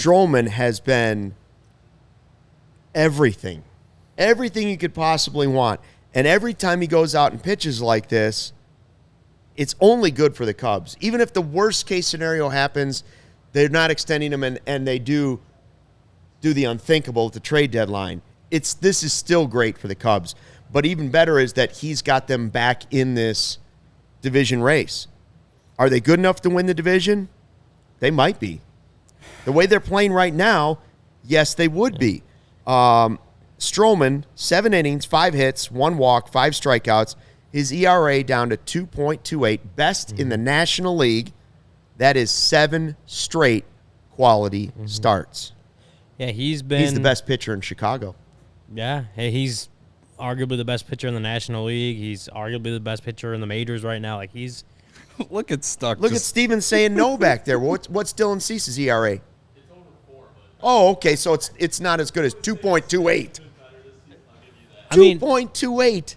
Stroman has been everything you could possibly want. And every time he goes out and pitches like this, it's only good for the Cubs. Even if the worst case scenario happens, they're not extending him and they do the unthinkable at the trade deadline. This is still great for the Cubs. But even better is that he's got them back in this division race. Are they good enough to win the division? They might be. The way they're playing right now, yes, they would be. Stroman, 7 innings, 5 hits, 1 walk, 5 strikeouts. His ERA down to 2.28, best in the National League. That is 7 straight quality starts. Yeah, he's the best pitcher in Chicago. Yeah, hey, he's arguably the best pitcher in the National League. He's arguably the best pitcher in the majors right now. Like he's Look at Stuck. Look at Steven saying no back there. What's Dylan Cease's ERA? It's over 4. Oh, okay, so it's not as good as 2.28. 2.28.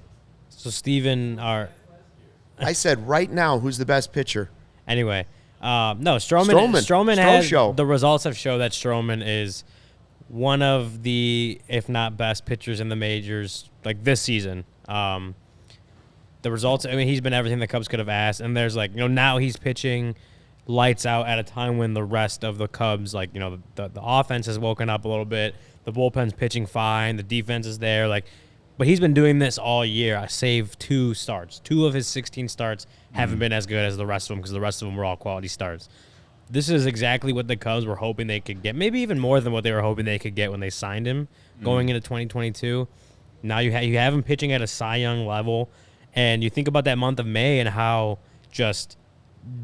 So Steven I said right now, who's the best pitcher? Anyway, no, Stroman has the results have shown that Stroman is one of the, if not best pitchers in the majors, like this season. The results, I mean, he's been everything the Cubs could have asked. And there's now he's pitching lights out at a time when the rest of the Cubs, the offense has woken up a little bit. The bullpen's pitching fine. The defense is there. But he's been doing this all year. I saved 2 starts. 2 of his 16 starts haven't been as good as the rest of them because the rest of them were all quality starts. This is exactly what the Cubs were hoping they could get, maybe even more than what they were hoping they could get when they signed him going into 2022. Now you have him pitching at a Cy Young level, and you think about that month of May and how just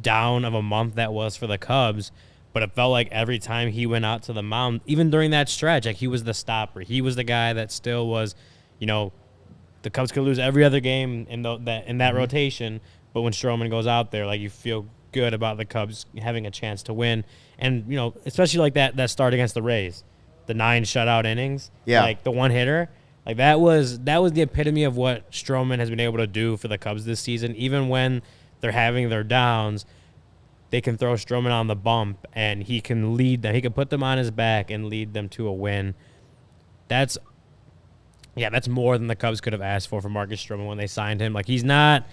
down of a month that was for the Cubs, but it felt like every time he went out to the mound, even during that stretch, he was the stopper. He was the guy that still was, the Cubs could lose every other game in that rotation, but when Stroman goes out there, you feel good about the Cubs having a chance to win. And, especially that start against the Rays, the 9 shutout innings, the one hitter, that was the epitome of what Stroman has been able to do for the Cubs this season. Even when they're having their downs, they can throw Stroman on the bump and he can lead them. He can put them on his back and lead them to a win. That's more than the Cubs could have asked for Marcus Stroman when they signed him. He's not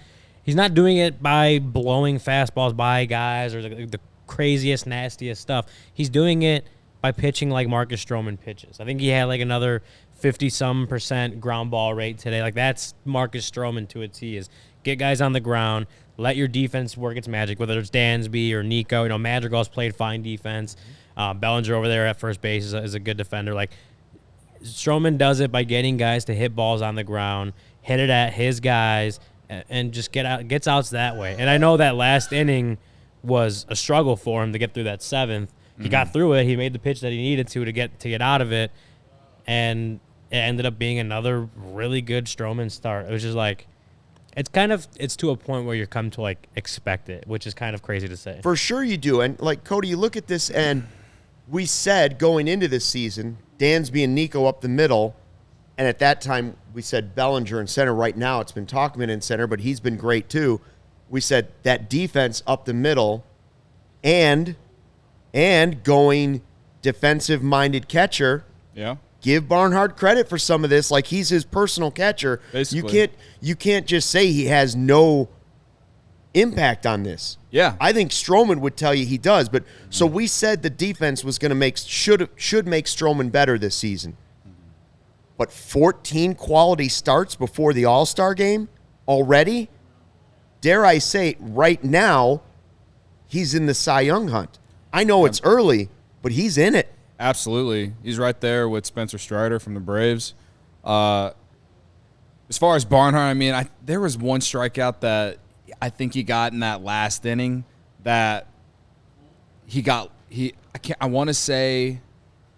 doing it by blowing fastballs by guys or the craziest, nastiest stuff. He's doing it by pitching like Marcus Stroman pitches. I think he had another 50-some% ground ball rate today. That's Marcus Stroman to a T, is get guys on the ground, let your defense work its magic, whether it's Dansby or Nico. Madrigal's played fine defense. Bellinger over there at first base is a good defender. Stroman does it by getting guys to hit balls on the ground, hit it at his guys, and just gets outs that way. And I know that last inning was a struggle for him to get through that 7th. He got through it. He made the pitch that he needed to get out of it, and it ended up being another really good Stroman start. It was just it's to a point where you come to expect it, which is kind of crazy to say. For sure you do. And Cody, you look at this, and we said going into this season, Dansby and Nico up the middle, and at that time we said Bellinger in center. Right now it's been Talkman in center, but he's been great too. We said that defense up the middle and going defensive-minded catcher. Yeah. Give Barnhart credit for some of this. He's his personal catcher. Basically. You can't just say he has no impact on this. Yeah. I think Stroman would tell you he does. But so we said the defense was going to should make Stroman better this season. But 14 quality starts before the All-Star game already? Dare I say, right now, he's in the Cy Young hunt. I know it's early, but he's in it. Absolutely. He's right there with Spencer Strider from the Braves. As far as Barnhart, there was one strikeout that I think he got in that last inning that I want to say,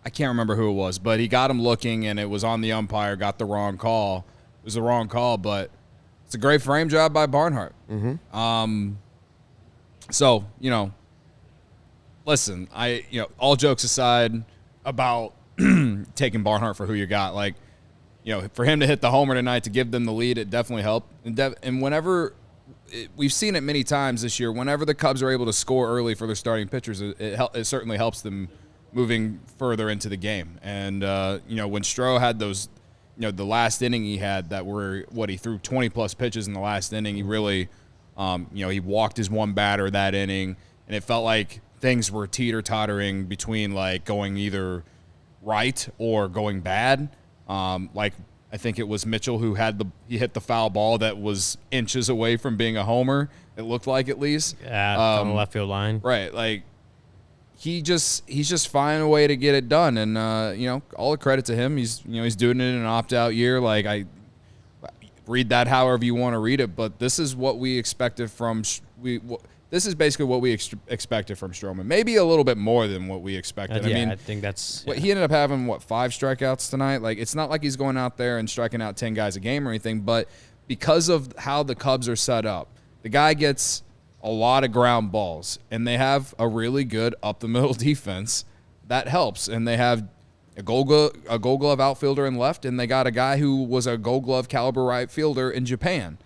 I can't remember who it was, but he got him looking and it was on the umpire, got the wrong call. It was the wrong call, but it's a great frame job by Barnhart. Mm-hmm. So, listen, all jokes aside about taking Barnhart for who you got, for him to hit the homer tonight to give them the lead, it definitely helped. And whenever we've seen it many times this year, whenever the Cubs are able to score early for their starting pitchers, it certainly helps them moving further into the game. And, when Stroh had those, the last inning he had that were, he threw 20-plus pitches in the last inning. He really, he walked his one batter that inning, and it felt like things were teeter-tottering between, like, going either right or going bad. I think it was Mitchell who he hit the foul ball that was inches away from being a homer. It looked like, at least. Yeah, on the left field line. Right. Like, he's just finding a way to get it done. And, all the credit to him. He's doing it in an opt-out year. Like, I read that however you want to read it, but this is what we expected from this is basically what we expected from Stroman. Maybe a little bit more than what we expected. I think that's... Yeah. He ended up having, 5 strikeouts tonight? Like, it's not like he's going out there and striking out 10 guys a game or anything, but because of how the Cubs are set up, the guy gets a lot of ground balls, and they have a really good up-the-middle defense. That helps, and they have a Gold Glove outfielder in left, and they got a guy who was a Gold Glove caliber right fielder in Japan.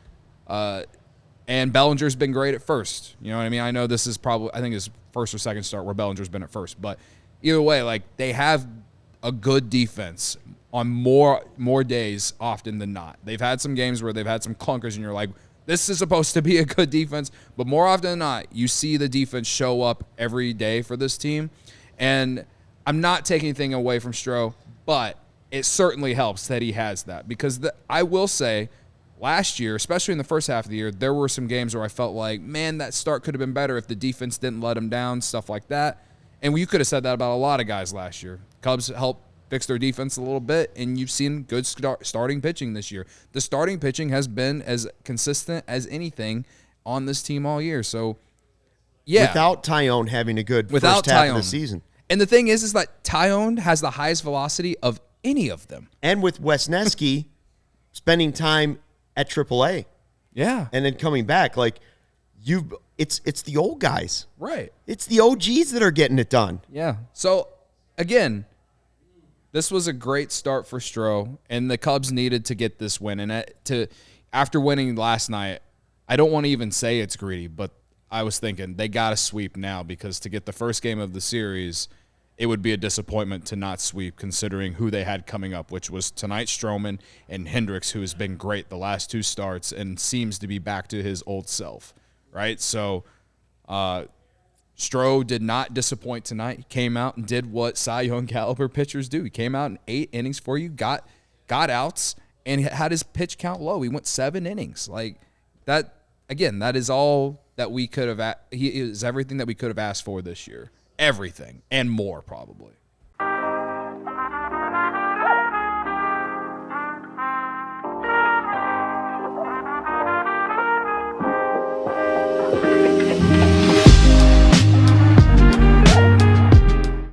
And Bellinger's been great at first. You know what I mean? I know this is probably, I think, his first or second start where Bellinger's been at first. But either way, like, they have a good defense on more days often than not. They've had some games where they've had some clunkers, and you're like, this is supposed to be a good defense. But more often than not, you see the defense show up every day for this team. And I'm not taking anything away from Stroh, but it certainly helps that he has that. Because I will say, last year, especially in the first half of the year, there were some games where I felt like, man, that start could have been better if the defense didn't let him down, stuff like that. And you could have said that about a lot of guys last year. Cubs helped fix their defense a little bit, and you've seen good starting pitching this year. The starting pitching has been as consistent as anything on this team all year. So, yeah. Without Tyone having a good first half of the season. And the thing is that Tyone has the highest velocity of any of them. And with Wesneski spending time at AAA. Yeah. And then coming back, like, it's the old guys. Right. It's the OGs that are getting it done. Yeah. So, again, this was a great start for Stroh, and the Cubs needed to get this win. And after winning last night, I don't want to even say it's greedy, but I was thinking they got to sweep now, because to get the first game of the series, it would be a disappointment to not sweep, considering who they had coming up, which was tonight Stroman and Hendricks, who has been great the last 2 starts and seems to be back to his old self, right? So Stroh did not disappoint tonight. He came out and did what Cy Young caliber pitchers do. He came out in 8 innings for you, got outs, and had his pitch count low. He went 7 innings. Like, that, again, that is all that we could have – he is everything that we could have asked for this year. Everything and more, probably.